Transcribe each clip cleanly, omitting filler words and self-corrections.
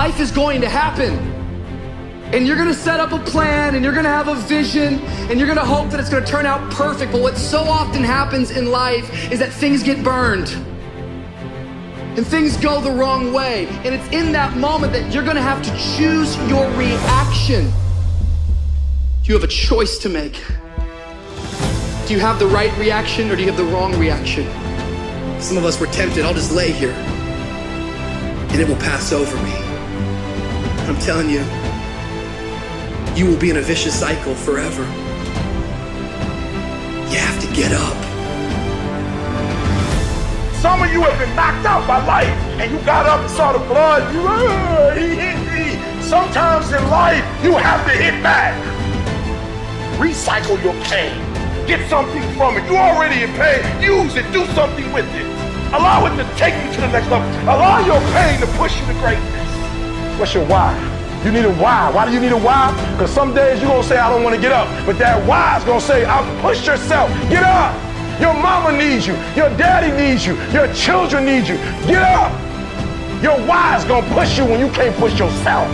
Life is going to happen. And you're gonna set up a plan, and you're gonna have a vision, and you're gonna hope that it's gonna turn out perfect. But what so often happens in life is that things get burned. And things go the wrong way. And it's in that moment that you're gonna have to choose your reaction. You have a choice to make. Do you have the right reaction, or do you have the wrong reaction? Some of us were tempted, I'll just lay here and it will pass over me. I'm telling you, you will be in a vicious cycle forever. You have to get up. Some of you have been knocked out by life, and you got up and saw the blood. He hit me. Sometimes in life, you have to hit back. Recycle your pain. Get something from it. You already in pain. Use it. Do something with it. Allow it to take you to the next level. Allow your pain to push you to greatness. What's your why? You need a why. Why do you need a why? Because some days you're going to say, I don't want to get up. But that why is going to say, push yourself. Get up. Your mama needs you. Your daddy needs you. Your children need you. Get up. Your why is going to push you when you can't push yourself.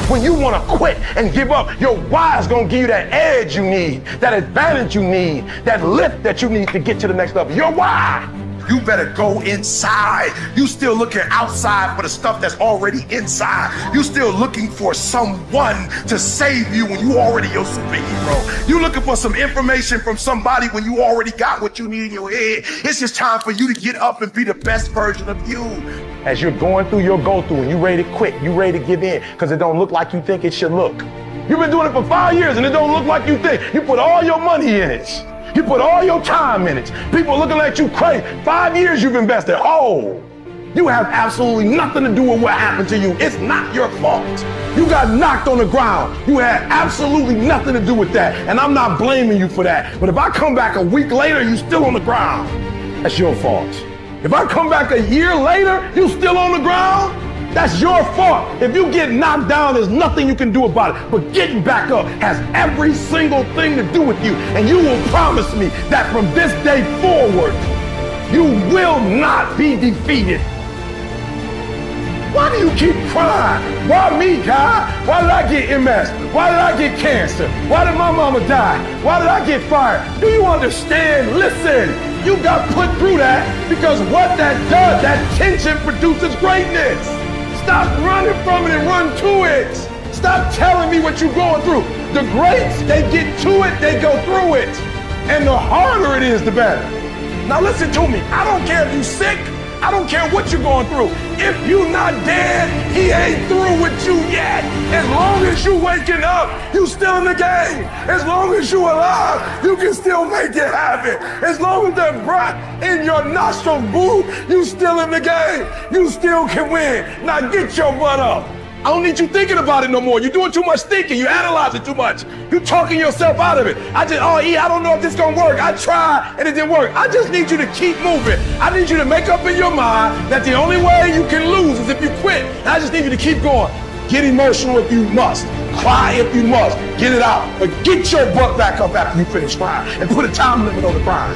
When you want to quit and give up, your why is going to give you that edge you need, that advantage you need, that lift that you need to get to the next level. Your why. You better go inside. You still looking outside for the stuff that's already inside. You still looking for someone to save you when you already your superhero. You looking for some information from somebody when you already got what you need in your head. It's just time for you to get up and be the best version of you. As you're going through your go-through and you ready to quit, you ready to give in because it don't look like you think it should look. You've been doing it for 5 years and it don't look like you think. You put all your money in it. You put all your time in it. People looking at you crazy. 5 years you've invested. Oh, you have absolutely nothing to do with what happened to you. It's not your fault. You got knocked on the ground. You had absolutely nothing to do with that. And I'm not blaming you for that. But if I come back a week later, you still on the ground, that's your fault. If I come back a year later, you still on the ground, that's your fault. If you get knocked down, there's nothing you can do about it. But getting back up has every single thing to do with you. And you will promise me that from this day forward, you will not be defeated. Why do you keep crying? Why me, God? Why did I get MS? Why did I get cancer? Why did my mama die? Why did I get fired? Do you understand? Listen, you got put through that because what that does, that tension produces greatness. Stop running from it and run to it. Stop telling me what you're going through. The greats, they get to it, they go through it. And the harder it is, the better. Now listen to me. I don't care if you're sick. I don't care what you're going through. If you're not dead, he ain't through with you yet. As long as you waking up, you still in the game. As long as you alive, you can still make it happen. As long as that breath in your nostrils move, you still in the game. You still can win. Now get your butt up. I don't need you thinking about it no more. You're doing too much thinking. You're analyzing too much. You're talking yourself out of it. I don't know if this is gonna work. I tried and it didn't work. I just need you to keep moving. I need you to make up in your mind that the only way you can lose is if you quit. And I just need you to keep going. Get emotional if you must. Cry if you must. Get it out. But get your butt back up after you finish crying and put a time limit on the crying.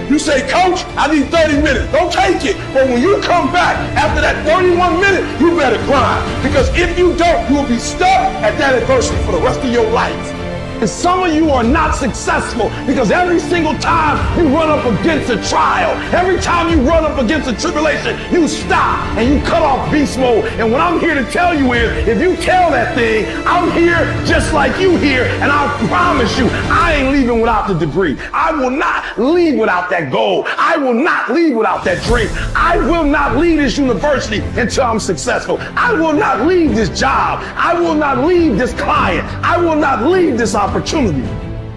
You say, Coach, I need 30 minutes. Don't take it. But when you come back after that 31 minutes, you better grind. Because if you don't, you will be stuck at that adversity for the rest of your life. And some of you are not successful because every single time you run up against a trial, every time you run up against a tribulation, you stop and you cut off beast mode. And what I'm here to tell you is, if you tell that thing, I'm here just like you here, and I promise you, I ain't leaving without the degree. I will not leave without that goal. I will not leave without that dream. I will not leave this university until I'm successful. I will not leave this job. I will not leave this client. I will not leave this opportunity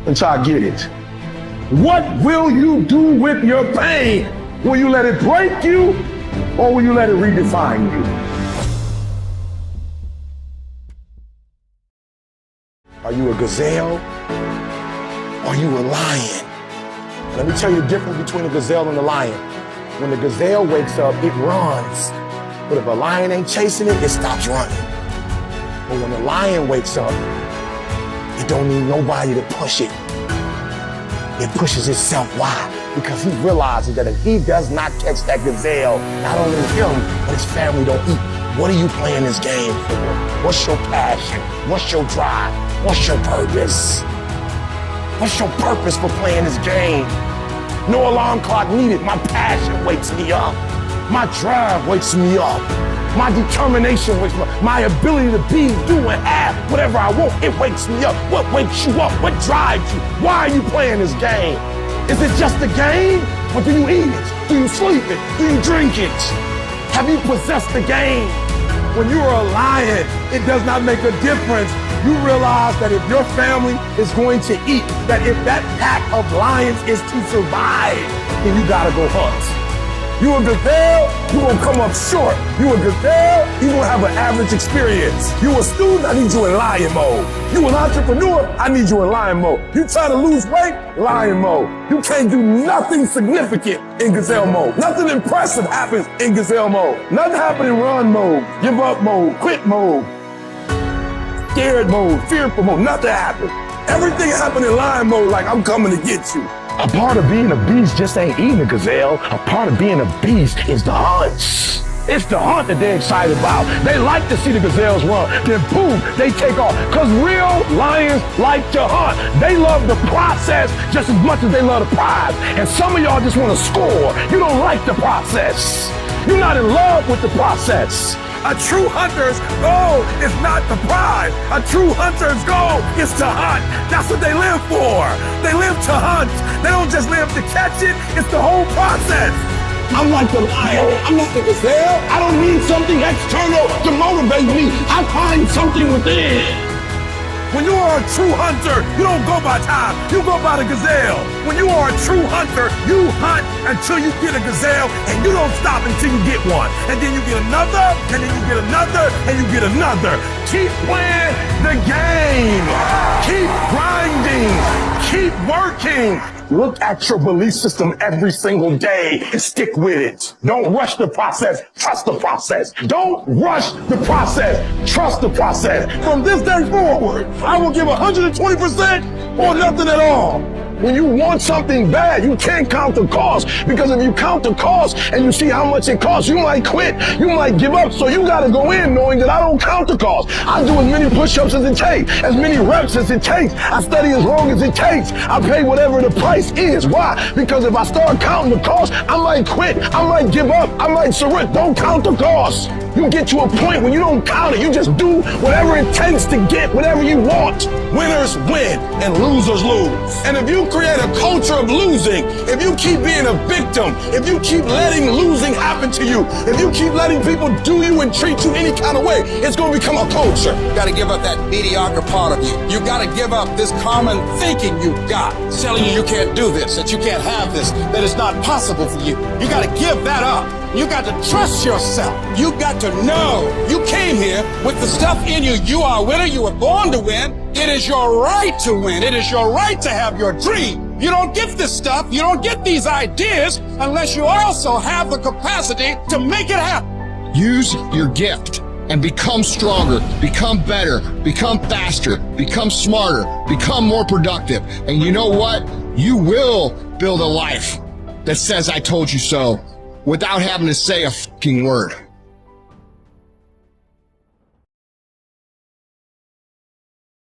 until I get it. What will you do with your pain? Will you let it break you, or will you let it redefine you? Are you a gazelle? Or are you a lion? Let me tell you the difference between a gazelle and a lion. When the gazelle wakes up, it runs. But if a lion ain't chasing it, it stops running. But when the lion wakes up, it don't need nobody to push it. It pushes itself. Why? Because he realizes that if he does not catch that gazelle, not only him, but his family don't eat. What are you playing this game for? What's your passion? What's your drive? What's your purpose? What's your purpose for playing this game? No alarm clock needed. My passion wakes me up. My drive wakes me up. My determination wakes me up. My ability to be, do, and have whatever I want, it wakes me up. What wakes you up? What drives you? Why are you playing this game? Is it just a game? Or do you eat it? Do you sleep it? Do you drink it? Have you possessed the game? When you are a lion, it does not make a difference. You realize that if your family is going to eat, that if that pack of lions is to survive, then you gotta go hunt. You a gazelle, you gonna come up short. You a gazelle, you gonna have an average experience. You a student, I need you in lion mode. You an entrepreneur, I need you in lion mode. You trying to lose weight, lion mode. You can't do nothing significant in gazelle mode. Nothing impressive happens in gazelle mode. Nothing happens in run mode, give up mode, quit mode, scared mode, fearful mode. Nothing happens. Everything happens in lion mode like I'm coming to get you. A part of being a beast just ain't eating a gazelle. A part of being a beast is the hunts. It's the hunt that they're excited about. They like to see the gazelles run. Then boom, they take off. Because real lions like to hunt. They love the process just as much as they love the prize. And some of y'all just want to score. You don't like the process. You're not in love with the process. A true hunter's goal is not the prize. A true hunter's goal is to hunt. That's what they live for. They live to hunt. They don't just live to catch it. It's the whole process. I'm like the lion. I'm not the gazelle. I don't need something external to motivate me. I find something within. When you are a true hunter, you don't go by time, you go by the gazelle. When you are a true hunter, you hunt until you get a gazelle, and you don't stop until you get one. And then you get another, and then you get another, and you get another. Keep playing the game. Keep grinding. Keep working. Look at your belief system every single day and stick with it. Don't rush the process. Trust the process. Don't rush the process. Trust the process. From this day forward, I will give 120% or nothing at all. When you want something bad, you can't count the cost, because if you count the cost and you see how much it costs, you might quit, you might give up. So you gotta go in knowing that I don't count the cost. I do as many push-ups as it takes, as many reps as it takes. I study as long as it takes. I pay whatever the price is. Why? Because if I start counting the cost, I might quit, I might give up, I might surrender. Don't count the cost. You get to a point when you don't count it. You just do whatever it takes to get whatever you want. Winners win and losers lose. And if you create a culture of losing, if you keep being a victim, if you keep letting losing happen to you, if you keep letting people do you and treat you any kind of way, it's going to become a culture. You got to give up that mediocre part of you. You got to give up this common thinking you've got, telling you can't do this, that you can't have this, that it's not possible for you. You got to give that up. You got to trust yourself. You got to know you came here with the stuff in you. You are a winner. You were born to win. It is your right to win. It is your right to have your dream. You don't get this stuff. You don't get these ideas unless you also have the capacity to make it happen. Use your gift and become stronger, become better, become faster, become smarter, become more productive. And you know what? You will build a life that says I told you so, without having to say a fucking word.